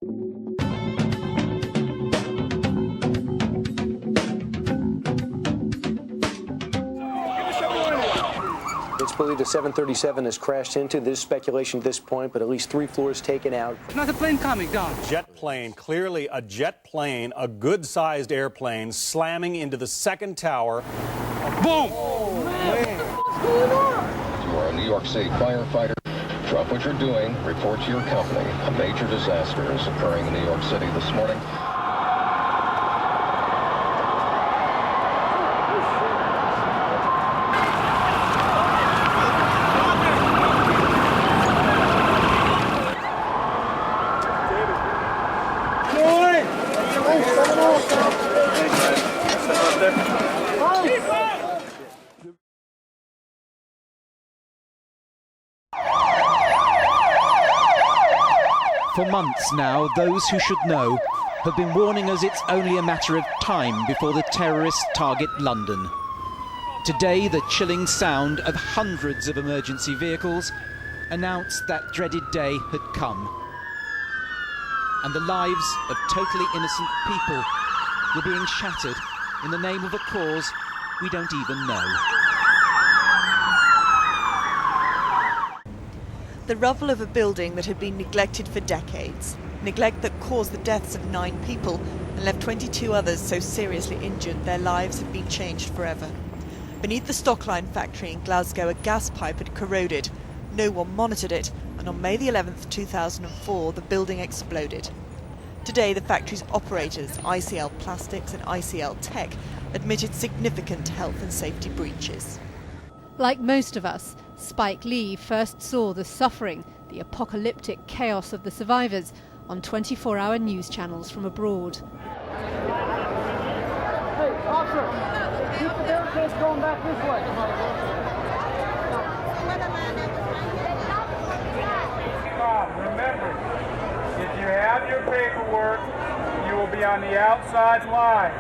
It's believed a 737 has crashed into. There's speculation at this point, but at least 3 floors taken out. Another plane coming down. Jet plane, clearly a jet plane, a good-sized airplane, slamming into the second tower. Boom! Oh, man. What's going on? You are a New York City firefighter. Drop what you're doing. Report to your company. A major disaster is occurring in New York City this morning. For months now, those who should know have been warning us it's only a matter of time before the terrorists target London. Today, the chilling sound of hundreds of emergency vehicles announced that dreaded day had come. And the lives of totally innocent people were being shattered in the name of a cause we don't even know. The rubble of a building that had been neglected for decades. Neglect that caused the deaths of 9 people and left 22 others so seriously injured their lives had been changed forever. Beneath the Stockline factory in Glasgow, a gas pipe had corroded. No one monitored it, and on May the 11th, 2004, the building exploded. Today, the factory's operators, ICL Plastics and ICL Tech, admitted significant health and safety breaches. Like most of us, Spike Lee first saw the suffering, the apocalyptic chaos of the survivors on 24-hour news channels from abroad. Hey, officer, keep the barricades going back this way. Remember, if you have your paperwork, you will be on the outside line.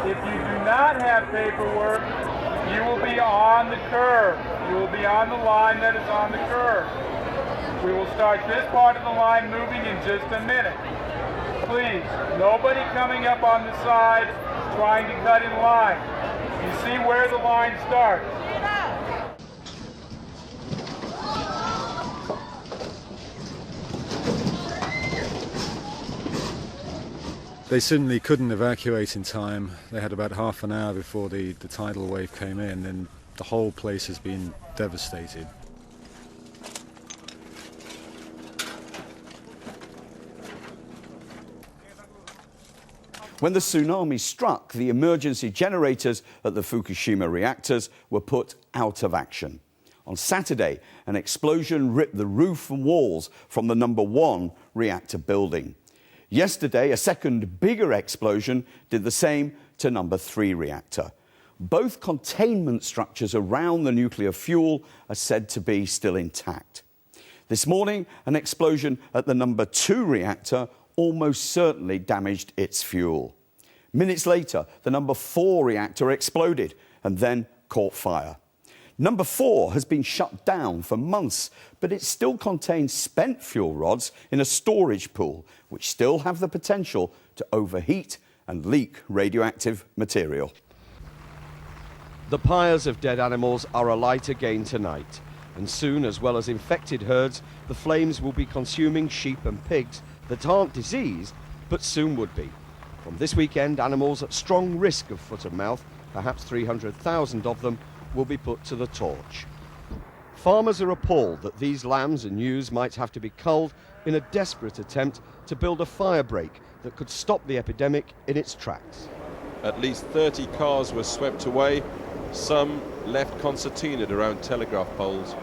If you do not have paperwork, you will be on the curb. You will be on the line that is on the curb. We will start this part of the line moving in just a minute. Please, nobody coming up on the side trying to cut in line. You see where the line starts. They certainly couldn't evacuate in time. They had about half an hour before the tidal wave came in, and the whole place has been devastated. When the tsunami struck, the emergency generators at the Fukushima reactors were put out of action. On Saturday, an explosion ripped the roof and walls from the number 1 reactor building. Yesterday, a second bigger explosion did the same to number 3 reactor. Both containment structures around the nuclear fuel are said to be still intact. This morning, an explosion at the number 2 reactor almost certainly damaged its fuel. Minutes later, the number 4 reactor exploded and then caught fire. Number 4 has been shut down for months, but it still contains spent fuel rods in a storage pool, which still have the potential to overheat and leak radioactive material. The pyres of dead animals are alight again tonight, and soon, as well as infected herds, the flames will be consuming sheep and pigs that aren't diseased, but soon would be. From this weekend, animals at strong risk of foot and mouth, perhaps 300,000 of them, will be put to the torch. Farmers are appalled that these lambs and ewes might have to be culled in a desperate attempt to build a fire break that could stop the epidemic in its tracks. At least 30 cars were swept away, some left concertinaed around telegraph poles.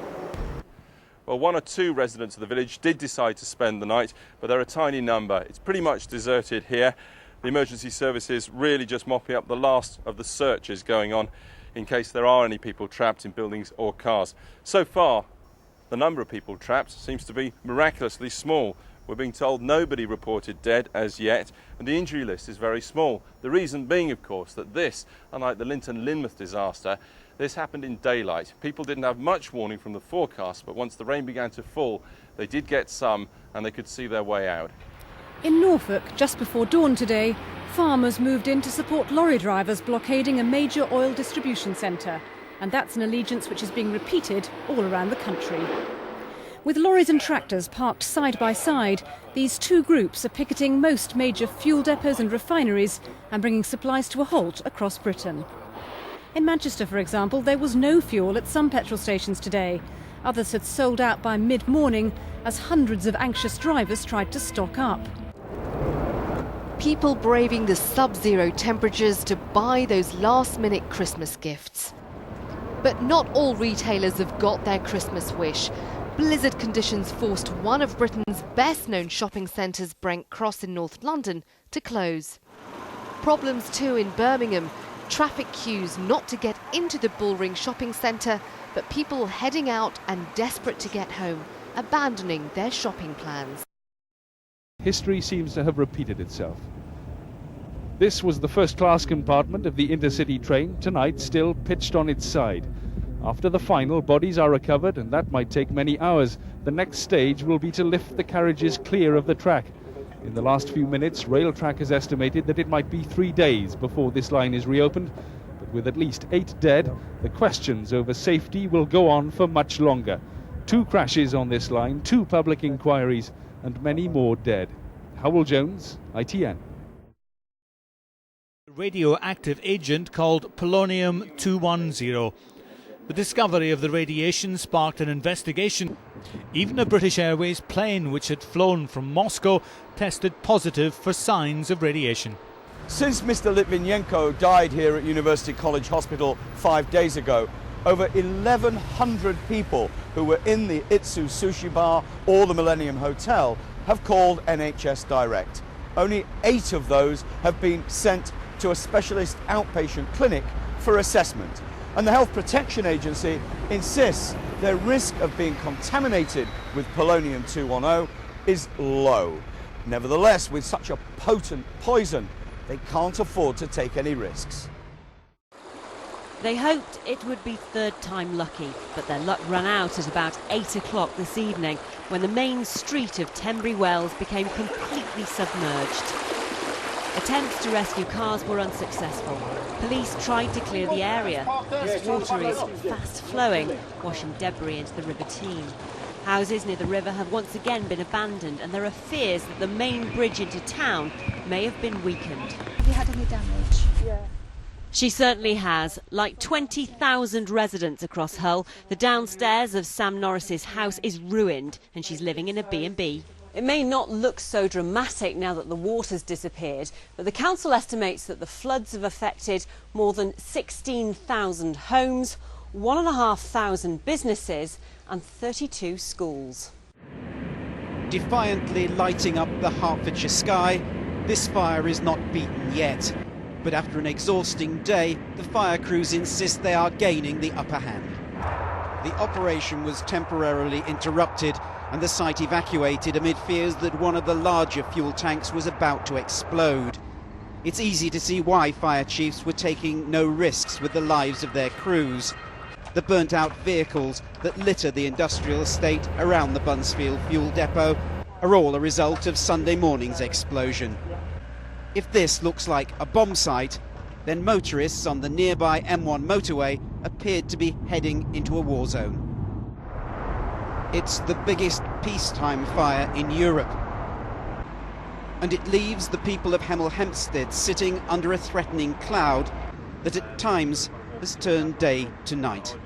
Well, 1 or 2 residents of the village did decide to spend the night, but they're a tiny number. It's pretty much deserted here. The emergency services really just mopping up the last of the searches going on in case there are any people trapped in buildings or cars. So far, the number of people trapped seems to be miraculously small. We're being told nobody reported dead as yet, and the injury list is very small. The reason being, of course, that this, unlike the Linton-Lynmouth disaster, this happened in daylight. People didn't have much warning from the forecast, but once the rain began to fall, they did get some, and they could see their way out. In Norfolk, just before dawn today, farmers moved in to support lorry drivers blockading a major oil distribution centre. And that's an allegiance which is being repeated all around the country. With lorries and tractors parked side by side, these two groups are picketing most major fuel depots and refineries and bringing supplies to a halt across Britain. In Manchester, for example, there was no fuel at some petrol stations today. Others had sold out by mid-morning as hundreds of anxious drivers tried to stock up. People braving the sub-zero temperatures to buy those last-minute Christmas gifts. But not all retailers have got their Christmas wish. Blizzard conditions forced one of Britain's best-known shopping centres, Brent Cross in North London, to close. Problems too in Birmingham. Traffic queues not to get into the Bullring shopping centre, but people heading out and desperate to get home, abandoning their shopping plans. History seems to have repeated itself. This was the first-class compartment of the intercity train, tonight still pitched on its side. After the final, bodies are recovered, and that might take many hours. The next stage will be to lift the carriages clear of the track. In the last few minutes, Railtrack has estimated that it might be 3 days before this line is reopened. But with at least 8 dead, the questions over safety will go on for much longer. 2 crashes on this line, 2 public inquiries, and many more dead. Howell Jones, ITN. Radioactive agent called polonium-210. The discovery of the radiation sparked an investigation. Even a British Airways plane which had flown from Moscow tested positive for signs of radiation. Since Mr. Litvinenko died here at University College Hospital 5 days ago, over 1,100 people who were in the Itsu Sushi Bar or the Millennium Hotel have called NHS Direct. Only 8 of those have been sent to a specialist outpatient clinic for assessment. And the Health Protection Agency insists their risk of being contaminated with polonium-210 is low. Nevertheless, with such a potent poison, they can't afford to take any risks. They hoped it would be third time lucky, but their luck ran out at about 8 o'clock this evening when the main street of Tenbury Wells became completely submerged. Attempts to rescue cars were unsuccessful. Police tried to clear the area as water is fast flowing, washing debris into the River Team. Houses near the river have once again been abandoned, and there are fears that the main bridge into town may have been weakened. Have you had any damage? Yeah. She certainly has. Like 20,000 residents across Hull, the downstairs of Sam Norris's house is ruined and she's living in a B&B. It may not look so dramatic now that the water's disappeared, but the council estimates that the floods have affected more than 16,000 homes, 1,500 businesses and 32 schools. Defiantly lighting up the Hertfordshire sky, this fire is not beaten yet. But after an exhausting day, the fire crews insist they are gaining the upper hand. The operation was temporarily interrupted and the site evacuated amid fears that one of the larger fuel tanks was about to explode. It's easy to see why fire chiefs were taking no risks with the lives of their crews. The burnt-out vehicles that litter the industrial estate around the Buncefield fuel depot are all a result of Sunday morning's explosion. If this looks like a bomb site, then motorists on the nearby M1 motorway appeared to be heading into a war zone. It's the biggest peacetime fire in Europe, and it leaves the people of Hemel Hempstead sitting under a threatening cloud that at times has turned day to night.